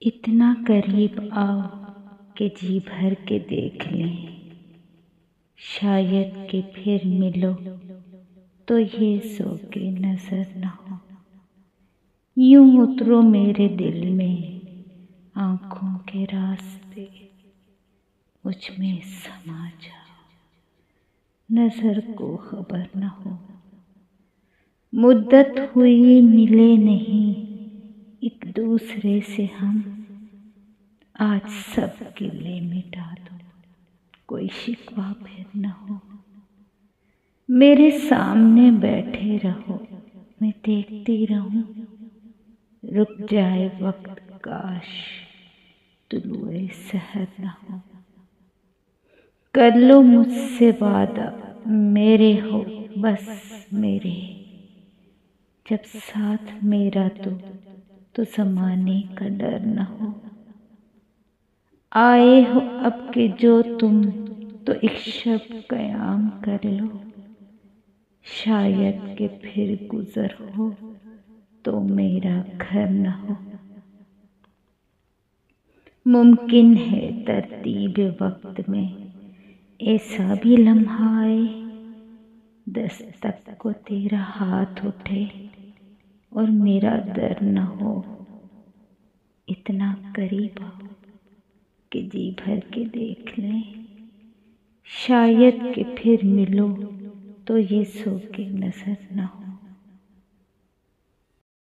اتنا قریب آؤ کہ جی بھر کے دیکھ لیں، شاید کہ پھر ملو تو یہ ذوق نظر نہ ہو۔ یوں اترو میرے دل میں، آنکھوں کے راستے مجھ میں سما جاؤ، نظر کو خبر نہ ہو۔ مدت ہوئی ملے نہیں ایک دوسرے سے ہم، آج سب گلے مٹا دو، کوئی شکوہ پھر نہ ہو۔ میرے سامنے بیٹھے رہو، میں دیکھتی رہوں، رک جائے وقت کاش طلوع سحر نہ ہو۔ کر لو مجھ سے وعدہ میرے ہو بس میرے، جب ساتھ میرا تو زمانے کا ڈر نہ ہو۔ آئے ہو اب کہ جو تم تو ایک شب قیام کر لو، شاید کہ پھر گزر ہو تو میرا گھر نہ ہو۔ ممکن ہے ترتیب وقت میں ایسا بھی لمحہ آئے، دستک کو تیرا ہاتھ اٹھے اور میرا در نہ ہو۔ اتنا قریب آؤ کہ جی بھر کے دیکھ لیں، شاید کہ پھر ملو تو یہ ذوق نظر نہ ہو۔